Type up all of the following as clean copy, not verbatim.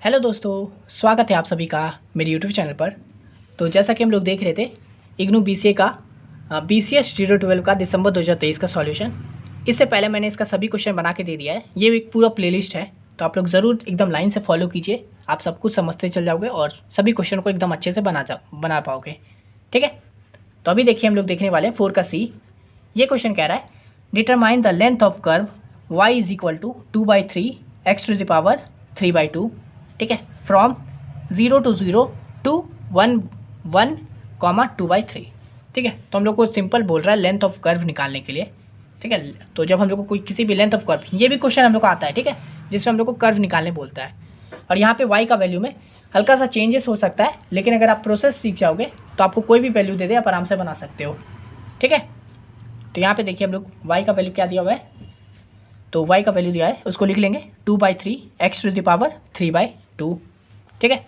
Hello दोस्तों, स्वागत है आप सभी का मेरे यूट्यूब चैनल पर। तो जैसा कि हम लोग देख रहे थे इग्नू बीसीए का BCS 012 का दिसंबर 2023 का सॉल्यूशन। इससे पहले मैंने इसका सभी क्वेश्चन बना के दे दिया है। ये एक पूरा प्लेलिस्ट है, तो आप लोग ज़रूर एकदम लाइन से फॉलो कीजिए। आप सब कुछ समझते चल जाओगे और सभी क्वेश्चन को एकदम अच्छे से बना पाओगे। ठीक है, तो अभी देखिए हम लोग देखने वाले हैं 4 का C। ये क्वेश्चन कह रहा है determine the length of curve y is equal to 2/3 x to the power 3/2। ठीक है, फ्रॉम 0 to 0 to 1 1, 2/3। ठीक है, तो हम लोग को सिंपल बोल रहा है लेंथ ऑफ कर्व निकालने के लिए। ठीक है, तो जब हम लोग को कोई किसी भी लेंथ ऑफ कर्व, ये भी क्वेश्चन हम लोग को आता है, ठीक है, जिसमें हम लोग को कर्व निकालने बोलता है। और यहाँ पे y का वैल्यू में हल्का सा चेंजेस हो सकता है, लेकिन अगर आप प्रोसेस सीख जाओगे तो आपको कोई भी वैल्यू दे दे आप आराम से बना सकते हो। ठीक है, तो यहाँ पे देखिए हम लोग y का वैल्यू क्या दिया हुआ है, तो y का वैल्यू दिया है, उसको लिख लेंगे 2/3 x टू द पावर 3/2। ठीक है,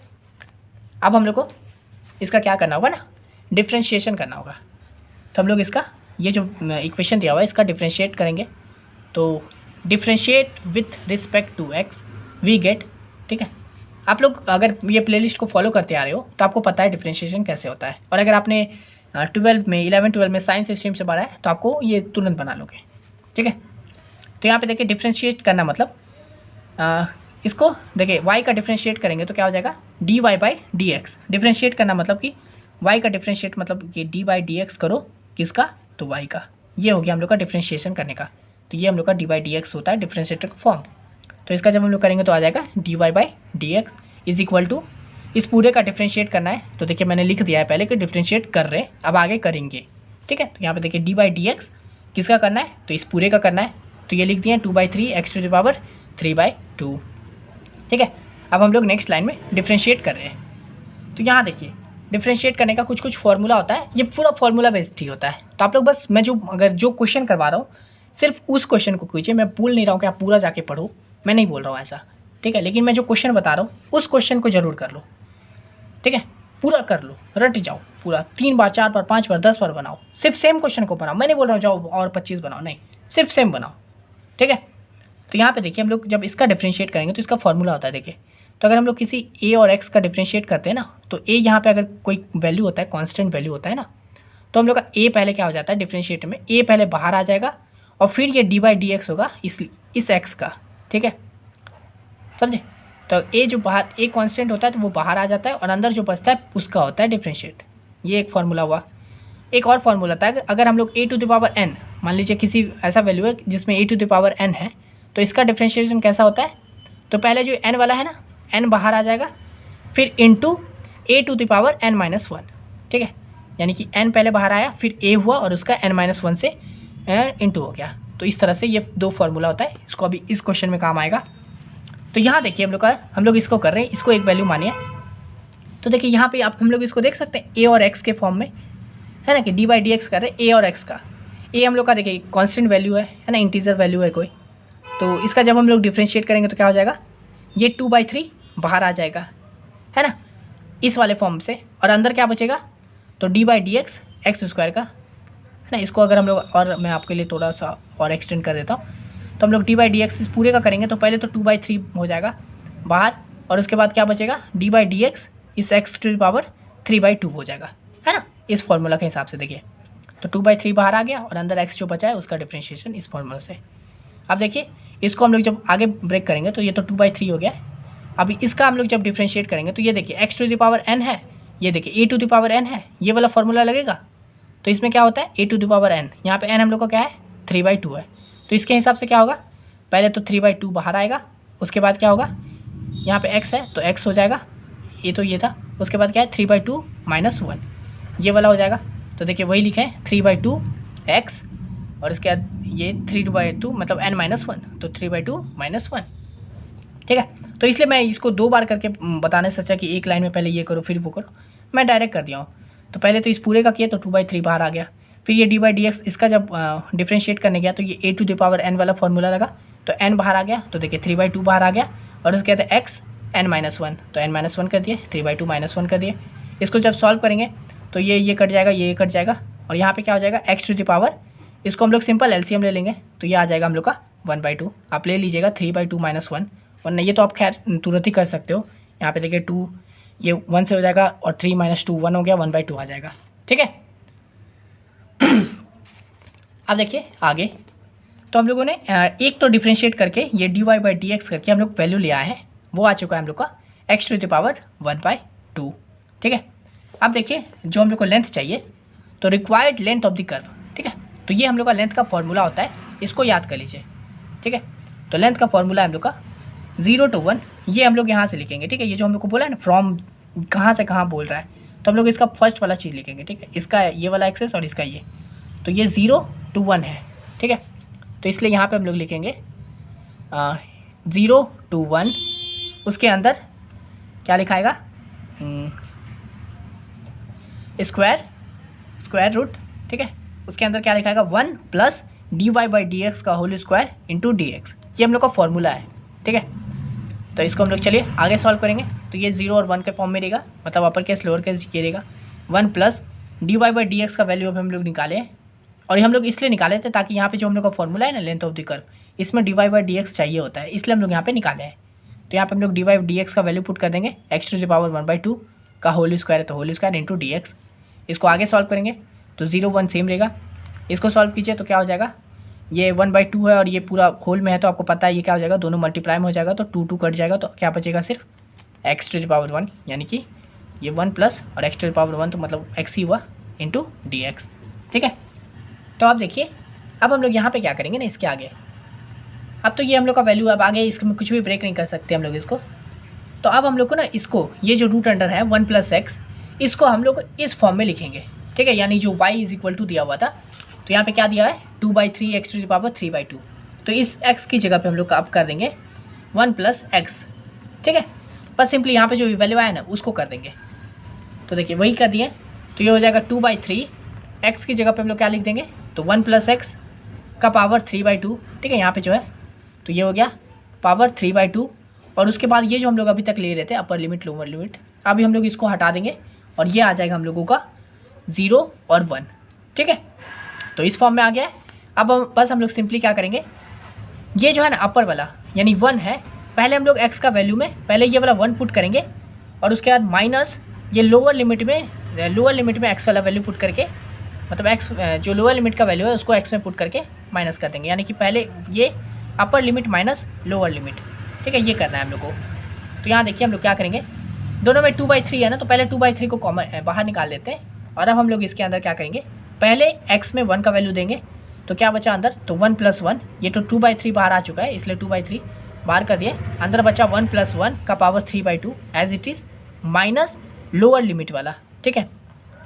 अब हम लोग को इसका क्या करना होगा ना, डिफ्रेंशिएशन करना होगा। तो हम लोग इसका ये जो इक्वेशन दिया हुआ है इसका डिफ्रेंशिएट करेंगे। तो differentiate with respect to x we get. ठीक है, आप लोग अगर ये प्लेलिस्ट को फॉलो करते आ रहे हो तो आपको पता है डिफ्रेंशिएशन कैसे होता है। और अगर आपने 11 12 में साइंस स्ट्रीम से पढ़ा है तो आपको ये तुरंत बना लोगे। ठीक है, तो यहाँ पे देखिए डिफ्रेंशिएट करना मतलब इसको देखिए y का डिफ्रेंशिएट करेंगे तो क्या हो जाएगा dy/dx। डिफ्रेंशिएट करना मतलब कि y का डिफ्रेंशिएट मतलब कि dy/dx करो किसका, तो y का। ये हो गया हम लोग का डिफ्रेंशिएशन करने का। तो ये हम लोग का dy/dx होता है डिफ्रेंशिएटर का फॉर्म। तो इसका जब हम लोग करेंगे तो आ जाएगा dy/dx इज इक्वल टू, इस पूरे का डिफ्रेंशिएट करना है। तो देखिए मैंने लिख दिया है पहले कि डिफ्रेंशिएट कर रहे हैं, अब आगे करेंगे। ठीक है, तो यहाँ पे देखिए dy/dx किसका करना है, तो इस पूरे का करना है। तो ये लिख दिए 2/3 x टू द पावर 3/2। ठीक है, अब हम लोग नेक्स्ट लाइन में डिफ्रेंशिएट कर रहे हैं। तो यहाँ देखिए डिफ्रेंशिएट करने का कुछ फार्मूला होता है, ये पूरा फार्मूला बेस्ड ही होता है। तो आप लोग बस मैं जो क्वेश्चन करवा रहा हूँ सिर्फ उस क्वेश्चन को कीजिए। मैं बोल नहीं रहा हूँ कि आप पूरा जाके पढ़ो, मैं नहीं बोल रहा हूँ ऐसा। ठीक है, लेकिन मैं जो क्वेश्चन बता रहा हूँ उस क्वेश्चन को जरूर कर लो। ठीक है, पूरा कर लो, रट जाओ पूरा, 3 बार 4 बार 5 बार 10 बार बनाओ। सिर्फ सेम क्वेश्चन को बनाओ, मैं नहीं बोल रहा हूँ जाओ और 25 बनाओ, नहीं, सिर्फ सेम बनाओ। ठीक है, तो यहाँ पे देखिए हम लोग जब इसका डिफ्रेंशिएट करेंगे तो इसका फॉर्मूला होता है। देखिए, तो अगर हम लोग किसी a और x का डिफ्रेंशिएट करते हैं ना, तो a यहाँ पे अगर कोई वैल्यू होता है, कांस्टेंट वैल्यू होता है ना, तो हम लोग का a पहले क्या हो जाता है डिफ्रेंशिएट में, a पहले बाहर आ जाएगा और फिर ये dy/dx होगा इस x का। ठीक है, समझे। तो a जो बाहर, a कांस्टेंट होता है तो वो बाहर आ जाता है और अंदर जो बचता है उसका होता है डिफ्रेंशिएट। ये एक फार्मूला हुआ। एक और फार्मूला था, अगर हम लोग a to the power n, मान लीजिए किसी ऐसा वैल्यू है जिसमें a to the power n है, तो इसका डिफ्रेंशिएशन कैसा होता है, तो पहले जो n वाला है ना, n बाहर आ जाएगा, फिर into a to the power n-1। ठीक है, यानी कि n पहले बाहर आया, फिर a हुआ और उसका n-1 से इंटू हो गया। तो इस तरह से ये दो फार्मूला होता है, इसको अभी इस क्वेश्चन में काम आएगा। तो यहाँ देखिए हम लोग इसको कर रहे हैं, इसको एक वैल्यू मानिए। तो देखिए यहाँ पे आप हम लोग इसको देख सकते हैं a और x के फॉर्म में, है ना, कि dy/dx कर रहे हैं a और x का। a हम लोग का देखिए कांस्टेंट वैल्यू है ना, इंटीजर वैल्यू है कोई। तो इसका जब हम लोग डिफ्रेंशिएट करेंगे तो क्या हो जाएगा, ये 2/3 बाहर आ जाएगा, है ना, इस वाले फॉर्म से, और अंदर क्या बचेगा, तो dy/dx x² का, है ना। इसको अगर हम लोग, और मैं आपके लिए थोड़ा सा और एक्सटेंड कर देता हूँ, तो हम लोग dy/dx इस पूरे का करेंगे तो पहले तो 2/3 हो जाएगा बाहर, और उसके बाद क्या बचेगा dy/dx इस x टू द पावर 3/2 हो जाएगा, है ना, इस फॉर्मूला के हिसाब से। देखिए तो 2/3 बाहर आ गया और अंदर x जो बचा है उसका डिफ्रेंशिएशन इस फॉर्मूला से। अब देखिए इसको हम लोग जब आगे ब्रेक करेंगे तो ये तो 2/3 हो गया। अभी इसका हम लोग जब डिफ्रेंशिएट करेंगे तो ये देखिए x to the power n है, ये देखिए a to the power n है, ये वाला फॉर्मूला लगेगा। तो इसमें क्या होता है a to the power n, यहाँ पे n हम लोग का क्या है 3/2 है। तो इसके हिसाब से क्या होगा, पहले तो 3/2 बाहर आएगा, उसके बाद क्या होगा, यहाँ पे x है तो x हो जाएगा, ये तो ये था, उसके बाद क्या है 3/2 - 1, ये वाला हो जाएगा। तो देखिए वही लिखे हैं 3/2 x, और इसके बाद ये 3/2 मतलब n-1, तो 3/2 - 1। ठीक है, तो इसलिए मैं इसको 2 बार करके बताने से अच्छा कि एक लाइन में पहले ये करो फिर वो करो, मैं डायरेक्ट कर दिया हूँ। तो पहले तो इस पूरे का किया तो 2/3 बाहर आ गया, फिर ये dy/dx इसका जब डिफ्रेंशिएट करने गया तो ये a to the power n वाला फॉर्मूला लगा, तो n बाहर आ गया, तो देखिए 3/2 बाहर आ गया, और उसके बाद x n-1, तो n-1 कर दिए, 3/2 - 1 कर दिए। इसको जब सॉल्व करेंगे तो ये कट जाएगा, ये कट जाएगा, और यहाँ पे क्या हो जाएगा x टू द पावर, इसको हम लोग सिंपल एलसीएम ले लेंगे तो ये आ जाएगा हम लोग का 1/2। आप ले लीजिएगा 3/2 - 1, वरना ये तो आप खैर तुरंत ही कर सकते हो, यहाँ पे देखिए 2 ये 1 से हो जाएगा और 3 - 2 1 हो गया, 1/2 आ जाएगा। ठीक है। अब देखिए आगे, तो हम लोगों ने एक तो डिफ्रेंशिएट करके ये dy/dx करके हम लोग वैल्यू ले आए हैं, वो आ चुका है हम लोग का x⁴ ठीक है। अब देखिए जो हम लोग को लेंथ चाहिए, तो required length of the curve. ठीक है, तो ये हम लोग का लेंथ का फॉर्मूला होता है, इसको याद कर लीजिए। ठीक है, तो लेंथ का फॉर्मूला हम लोग का 0 to 1, ये हम लोग यहाँ से लिखेंगे। ठीक है, ये जो हम लोग को बोला है ना फ्रॉम कहाँ से कहाँ बोल रहा है, तो हम लोग इसका फर्स्ट वाला चीज़ लिखेंगे। ठीक है, इसका ये वाला एक्सेस और इसका ये, तो ये 0 to 1 है। ठीक है, तो इसलिए यहाँ पे हम लोग लिखेंगे 0 to 1, उसके अंदर क्या लिखाएगा स्क्वायर रूट। ठीक है, उसके अंदर क्या लिखाएगा 1 + dy/dx का होल स्क्वायर इंटू dx, ये हम लोग का फॉर्मूला है। ठीक है, तो इसको हम लोग चलिए आगे सॉल्व करेंगे। तो ये 0 और 1 के फॉर्म में रहेगा, मतलब अपर केस लोअर केस ये रहेगा। 1 + dy/dx का वैल्यू अब हम लोग निकाले हैं, और ये हम लोग इसलिए निकाले थे ताकि यहाँ पे जो हम लोग का फॉर्मूला है ना लेंथ ऑफ द कर्व, इसमें dy/dx चाहिए होता है, इसलिए हम लोग यहाँ पे निकाले हैं। तो यहाँ पे हम लोग dy/dx का वैल्यू पुट कर देंगे, x⁴ 1/2 का होल स्क्वायर है तो होल स्क्वायर इंटू dx। इसको आगे सॉल्व करेंगे तो 0 1 सेम रहेगा। इसको सॉल्व कीजिए तो क्या हो जाएगा, ये 1/2 है और ये पूरा होल में है, तो आपको पता है ये क्या हो जाएगा, दोनों मल्टीप्लाई में हो जाएगा, तो 2 2 कट जाएगा, तो क्या बचेगा सिर्फ x⁴ 1, यानी कि ये 1 प्लस और x⁴ 1, तो मतलब x ही हुआ इंटू dx। ठीक है, तो आप देखिए अब हम लोग यहाँ पे क्या करेंगे ना, इसके आगे अब तो ये हम लोग का वैल्यू, अब आगे इसमें कुछ भी ब्रेक नहीं कर सकते हम लोग इसको। तो अब हम लोग को ना इसको, ये जो रूट अंडर है 1 + x, इसको हम लोग इस फॉर्म में लिखेंगे। ठीक है, यानी जो y = दिया हुआ था, तो यहाँ पे क्या दिया है 2/3 x⁴ 3/2, तो इस x की जगह पे हम लोग अब कर देंगे 1 + x। ठीक है, बस सिंपली यहाँ पे जो वैल्यू आया ना उसको कर देंगे। तो देखिए वही कर दिए, तो ये हो जाएगा 2/3, x की जगह पे हम लोग क्या लिख देंगे, तो 1 + x का पावर 3/2। ठीक है, यहाँ पे जो है तो ये हो गया पावर 3/2, और उसके बाद ये जो हम लोग अभी तक ले रहे थे अपर लिमिट लोअर लिमिट, अभी हम लोग इसको हटा देंगे और ये आ जाएगा हम लोगों का 0 और 1। ठीक है, तो इस फॉर्म में आ गया है। अब बस हम लोग सिंपली क्या करेंगे, ये जो है ना अपर वाला यानी 1 है, पहले हम लोग x का वैल्यू में पहले ये वाला 1 पुट करेंगे, और उसके बाद माइनस ये लोअर लिमिट में x वाला वैल्यू पुट करके, मतलब x जो लोअर लिमिट का वैल्यू है उसको x में पुट करके माइनस कर देंगे, यानी कि पहले ये upper limit minus lower limit. ठीक है, ये करना है हम लोग को। तो यहाँ देखिए हम लोग क्या करेंगे, दोनों में 2/3 है ना, तो पहले 2/3 को कॉमन बाहर निकाल लेते हैं, और अब हम लोग इसके अंदर क्या करेंगे, पहले x में 1 का वैल्यू देंगे, तो क्या बचा अंदर, तो 1 + 1, ये तो 2/3 बाहर आ चुका है इसलिए 2/3 बाहर कर दिए, अंदर बचा 1 + 1 का power 3/2 as it is minus lower limit वाला। ठीक है,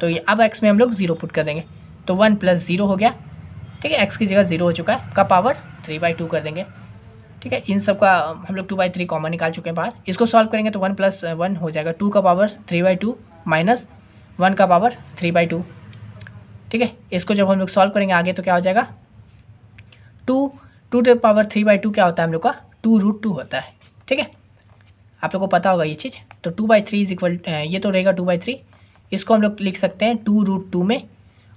तो ये अब x में हम लोग 0 पुट कर देंगे, तो 1 + 0 हो गया। ठीक है, x की जगह 0 हो चुका है, का पावर 3/2 कर देंगे। ठीक है, इन सब का हम लोग 2/3 कॉमन निकाल चुके हैं बाहर। इसको सॉल्व करेंगे तो 1 + 1 हो जाएगा 2 का पावर 3/2 माइनस 1 का पावर 3/2। ठीक है, इसको जब हम लोग सॉल्व करेंगे आगे तो क्या हो जाएगा, 2 टू द पावर 3/2 क्या होता है हम लोग का 2√2 होता है। ठीक है, आप लोग को पता होगा ये चीज़। तो 2/3 ये तो रहेगा 2/3, इसको हम लोग लिख सकते हैं 2√2 में,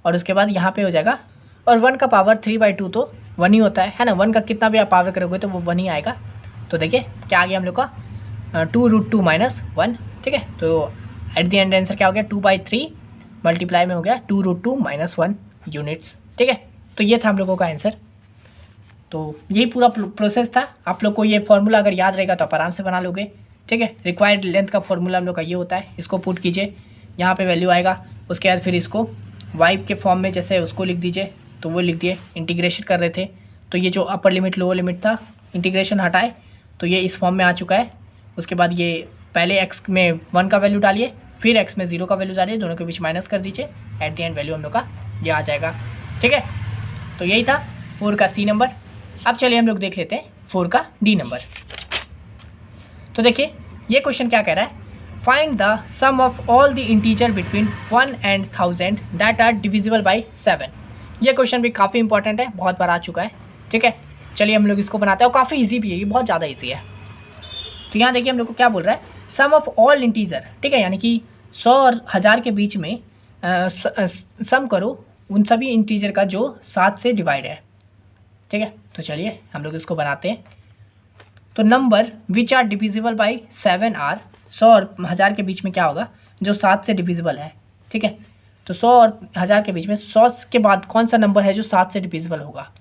और उसके बाद यहाँ पे हो जाएगा, और 1 का पावर 3/2 तो 1 ही होता है ना, 1 का कितना भी आप पावर करोगे तो वो 1 ही आएगा। तो देखिए क्या आ गया हम लोग का 2√2 - 1। ठीक है, तो एट द एंड आंसर क्या हो गया 2/3 मल्टीप्लाई में हो गया 2√2 - 1 यूनिट्स। ठीक है, तो ये था हम लोगों का आंसर। तो यही पूरा प्रोसेस था। आप लोग को ये फार्मूला अगर याद रहेगा तो आप आराम से बना लोगे। ठीक है, रिक्वायर्ड लेंथ का फार्मूला हम लोग का ये होता है, इसको पुट कीजिए, यहाँ पे वैल्यू आएगा, उसके बाद फिर इसको y के फॉर्म में जैसे उसको लिख दीजिए, तो वो लिख दिए। इंटीग्रेशन कर रहे थे तो ये जो अपर लिमिट लोअर लिमिट था इंटीग्रेशन हटाए तो ये इस फॉर्म में आ चुका है। उसके बाद ये पहले x में 1 का वैल्यू डालिए, फिर x में 0 का वैल्यू डालिए, दोनों के बीच माइनस कर दीजिए, एट द एंड वैल्यू हम लोग का ये आ जाएगा। ठीक है, तो यही था 4 का C नंबर। अब चलिए हम लोग देख लेते हैं 4 का D नंबर। तो देखिए ये क्वेश्चन क्या कह रहा है, find the sum of all the integer between 1 and 1000 that are divisible by 7। ये क्वेश्चन भी काफ़ी इंपॉर्टेंट है, बहुत बार आ चुका है। ठीक है, चलिए हम लोग इसको बनाते हैं, और काफ़ी इजी भी है, ये बहुत ज़्यादा इजी है। तो यहाँ देखिए हम लोग को क्या बोल रहा है, सम ऑफ ऑल इंटीजर। ठीक है, यानी कि 100 और 1000 के बीच में सम करो उन सभी इंटीजर का जो 7 से डिवाइड है। ठीक है, तो चलिए हम लोग इसको बनाते हैं। तो number which are divisible by 7 are, 100 और 1000 के बीच में क्या होगा, जो 7 से डिविजिबल है। ठीक है, तो 100 और 1000 के बीच में 100 के बाद कौन सा नंबर है जो 7 से डिविजिबल होगा।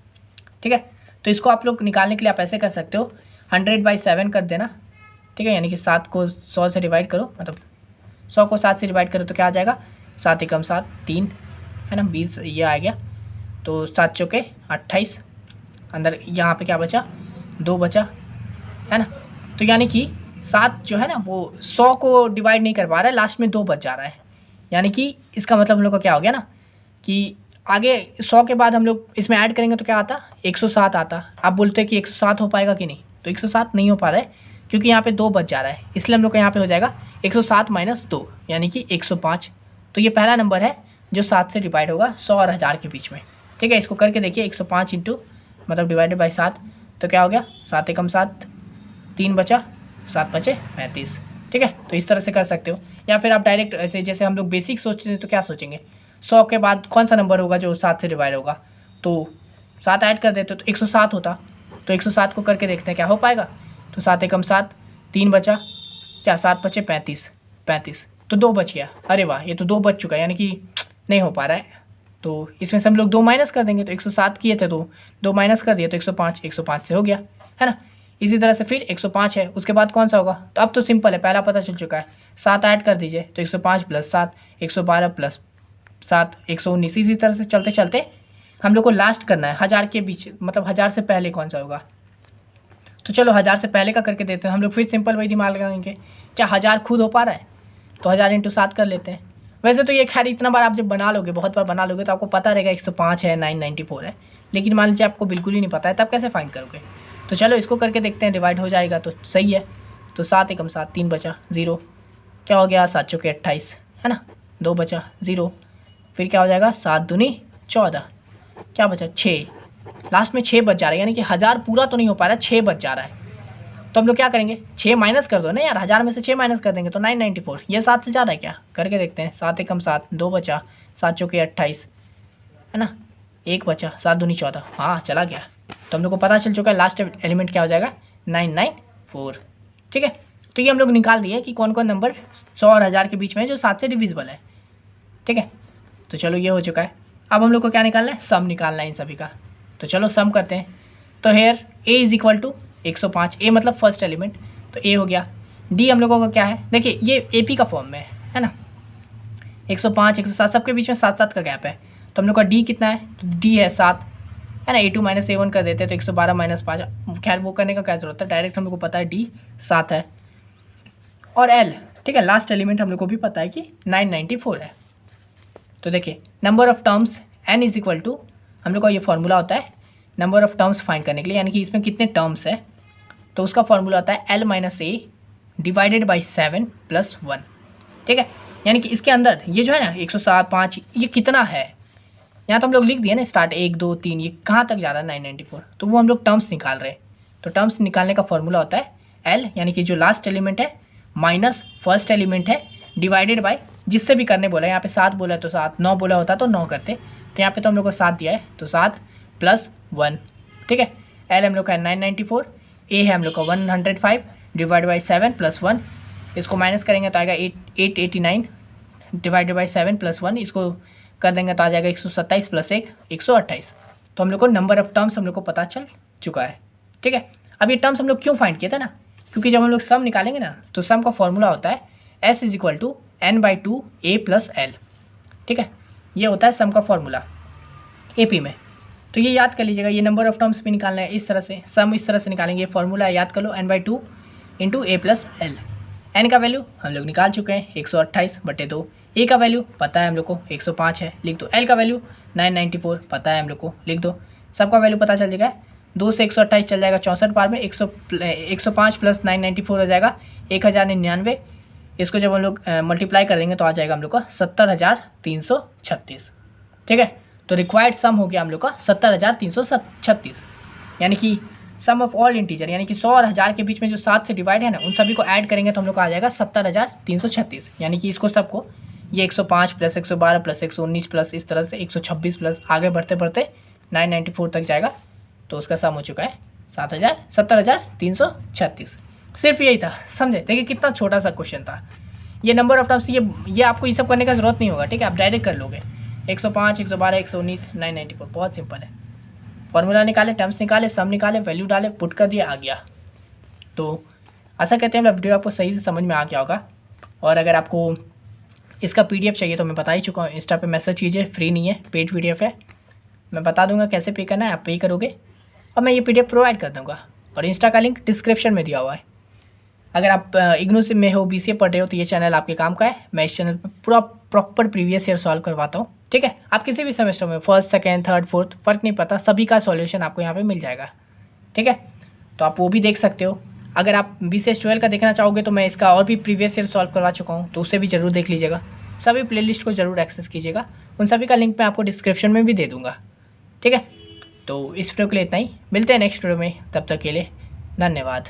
ठीक है, तो इसको आप लोग निकालने के लिए आप ऐसे कर सकते हो, 100/7 कर देना। ठीक है, यानी कि 7 को 100 से डिवाइड करो, मतलब 100 को 7 से डिवाइड करो तो क्या आ जाएगा, 7 एकम 7 3 है ना, 20 ये आ गया। तो 7 चौके 28, अंदर यहाँ पे क्या बचा, 2 बचा है ना। तो यानी कि 7 जो है ना वो 100 को डिवाइड नहीं कर पा रहा है, लास्ट में 2 बच जा रहा है। यानी कि इसका मतलब हम लोग का क्या हो गया ना कि आगे 100 के बाद हम लोग इसमें ऐड करेंगे तो क्या आता, 107 आता। आप बोलते हैं कि 107 हो पाएगा कि नहीं, तो 107 नहीं हो पा रहा है क्योंकि यहाँ पे 2 बच जा रहा है, इसलिए हम लोग का यहाँ पे हो जाएगा 107 - 2 यानी कि 105। तो ये पहला नंबर है जो 7 से डिवाइड होगा 100 और 1000 के बीच में। ठीक है, इसको करके देखिए, 105 इंटू मतलब डिवाइडेड बाई 7, तो क्या हो गया, 7 एकम 7 3 बचा, 7 बचे 35। ठीक है, तो इस तरह से कर सकते हो। या फिर आप डायरेक्ट ऐसे, जैसे हम लोग बेसिक सोचते हैं तो क्या सोचेंगे, 100 के बाद कौन सा नंबर होगा जो 7 से डिवाइड होगा, तो 7 ऐड कर देते तो 107 होता। तो 107 को करके देखते हैं क्या हो पाएगा, तो 7 एकम 7 3 बचा, क्या 7 बचे 35, तो 2 बच गया। अरे वाह, ये तो 2 बच चुका है, यानी कि नहीं हो पा रहा है। तो इसमें से हम लोग 2 माइनस कर देंगे, तो 107 किए थे तो 2 माइनस कर दिए तो 105 से हो गया है ना। इसी तरह से फिर 105 है, उसके बाद कौन सा होगा, तो अब तो सिंपल है, पहला पता चल चुका है, 7 ऐड कर दीजिए तो 105 + 7 112 + 7 119। इसी तरह से चलते चलते हम लोग को लास्ट करना है 1000 के बीच, मतलब 1000 से पहले कौन सा होगा। तो चलो 1000 से पहले का करके देते हैं हम लोग, फिर सिंपल वही दिमाग लगाएंगे, क्या 1000 खुद हो पा रहा है, तो 1000 × 7 कर लेते हैं। वैसे तो ये खैर इतना बार आप जब बना लोगे, बहुत बार बना लोगे तो आपको पता रहेगा 105 है 994 है, लेकिन मान लीजिए आपको बिल्कुल ही नहीं पता है, तब कैसे फाइंड करोगे। तो चलो इसको करके देखते हैं, डिवाइड हो जाएगा तो सही है। तो 7 एकम 7 3 बचा 0, क्या हो गया 7 चौके 28 है ना, 2 बचा 0, फिर क्या हो जाएगा 7 दूनी 14, क्या बचा 6, लास्ट में 6 बच जा रहा है, यानी कि 1000 पूरा तो नहीं हो पा रहा है, 6 बच जा रहा है। तो हम लोग क्या करेंगे, 6 माइनस कर दो ना यार, 1000 में से 6 माइनस कर देंगे तो 994, ये 7 से ज़्यादा है क्या, करके देखते हैं। 7 एकम 7 2 बचा, 7 चौके 28 है ना, 1 बचा, 7 दूनी 14, हाँ चला गया। तो हम लोग को पता चल चुका है लास्ट एलिमेंट क्या हो जाएगा, 994। ठीक है, तो ये हम लोग निकाल दिए कि कौन कौन नंबर 100 और 1000 के बीच में जो 7 से डिविजिबल है। ठीक है, तो चलो ये हो चुका है। अब हम लोग को क्या निकालना है, सम निकालना है इन सभी का। तो चलो सम करते हैं। तो हेयर a = 105, a मतलब फर्स्ट एलिमेंट, तो a हो गया। d हम लोगों का क्या है, देखिए ये AP का फॉर्म में है ना, 105 107 सबके बीच में 7 7 का गैप है। तो हम लोग का d कितना है, तो d है 7 है ना, a2 - a1 कर देते हैं तो 112 - 5, खैर वो करने का क्या जरूरत है, डायरेक्ट हम लोग को पता है d 7 है। और l, ठीक है, लास्ट एलिमेंट हम लोग को भी पता है कि 994 है। तो देखिए नंबर ऑफ टर्म्स n = हम लोग का ये फार्मूला होता है नंबर ऑफ टर्म्स फाइंड करने के लिए, यानी कि इसमें कितने टर्म्स है, तो उसका फार्मूला होता है l - a / 7 + 1। ठीक है, यानी कि इसके अंदर ये जो है ना 107 5 ये कितना है, यहाँ तो हम लोग लिख दिए ना स्टार्ट 1 2 3, ये कहाँ तक जा रहा है 994, तो वो हम लोग टर्म्स निकाल रहे हैं। तो टर्म्स निकालने का फार्मूला होता है l, यानी कि जो लास्ट एलिमेंट है माइनस फर्स्ट एलिमेंट है डिवाइडेड बाय, जिससे भी करने बोला है, यहाँ पे 7 बोला है तो 7, 9 बोला होता तो 9 करते, तो यहाँ पे तो हम लोग को 7 दिया है तो 7 + 1। ठीक है, l हम लोग का है 994, a है हम लोग का 105 डिवाइड बाई 7 + 1, इसको माइनस करेंगे तो आएगा 889 डिवाइडेड बाई 7 + 1, इसको कर देंगे तो आ जाएगा 127 + 1 128। तो हम लोग को नंबर ऑफ टर्म्स हम लोग को पता चल चुका है। ठीक है, अब ये टर्म्स हम लोग क्यों फाइंड किए थे ना, क्योंकि जब हम लोग सम निकालेंगे ना तो सम का फॉर्मूला होता है s = n/2 a + l। ठीक है, ये होता है सम का फॉर्मूला AP में, तो ये याद कर लीजिएगा। ये नंबर ऑफ टर्म्स भी निकालना है इस तरह से, सम इस तरह से निकालेंगे, ये फॉर्मूला याद कर लो n/2 × a + l। n का वैल्यू हम लोग निकाल चुके हैं 128/2, a का वैल्यू पता है हम लोग को 105 है, लिख दो। l का वैल्यू 994 पता है हम लोग को, लिख दो। सबका वैल्यू पता चल जाएगा, 2 से 128 चल जाएगा 64 बार में, 105 + 994 हो जाएगा 1099। इसको जब हम लोग मल्टीप्लाई कर देंगे तो आ जाएगा हम लोग का 70,336। ठीक है, तो रिक्वायर्ड सम हो गया हम लोग का 70,336, यानी कि सम ऑफ ऑल इंटीजर, यानी कि 100 और 1000 के बीच में जो 7 से डिवाइड है ना, उन सभी को ऐड करेंगे तो हम लोग को आ जाएगा 70,336। यानी कि इसको सबको ये 105 + 112 + 119 प्लस इस तरह से 126 प्लस आगे बढ़ते बढ़ते 994 तक जाएगा, तो उसका सम हो चुका है 70,336। सिर्फ यही था, समझे। देखिए कितना छोटा सा क्वेश्चन था। ये नंबर ऑफ टर्म्स, ये आपको ये सब करने का ज़रूरत नहीं होगा, ठीक है। आप डायरेक्ट कर लोगे। 105, 112, 119, 994, बहुत सिंपल है। फॉर्मूला निकाले, टर्म्स निकाले, सम निकाले, वैल्यू डाले, पुट कर दिया, आ गया। तो ऐसा कहते हैं वीडियो आपको सही से समझ में आ गया होगा। और अगर आपको इसका PDF चाहिए तो मैं बता ही चुका हूँ, इंस्टा पे मैसेज कीजिए, फ्री नहीं है, पेड PDF है। मैं बता दूंगा कैसे पे करना है, आप पे करोगे और मैं ये PDF प्रोवाइड कर दूंगा। और इंस्टा का लिंक डिस्क्रिप्शन में दिया हुआ है। अगर आप इग्नू से में हो, BCA पढ़ रहे हो, तो ये चैनल आपके काम का है। मैं इस चैनल पर पूरा प्रॉपर प्रीवियस ईयर सॉल्व करवाता हूँ, ठीक है। आप किसी भी सेमेस्टर में, फर्स्ट, सेकेंड, थर्ड, फोर्थ, फ़र्क नहीं पड़ता, सभी का सॉल्यूशन आपको यहाँ पे मिल जाएगा, ठीक है। तो आप वो भी देख सकते हो। अगर आप BCS 12 का देखना चाहोगे तो मैं इसका और भी प्रीवियस ईयर सॉल्व करवा चुका हूँ, तो उसे भी ज़रूर देख लीजिएगा। सभी प्लेलिस्ट को ज़रूर एक्सेस कीजिएगा, उन सभी का लिंक मैं आपको डिस्क्रिप्शन में भी दे दूँगा, ठीक है। तो इस वीडियो के लिए इतना ही, मिलते हैं नेक्स्ट वीडियो में, तब तक के लिए धन्यवाद।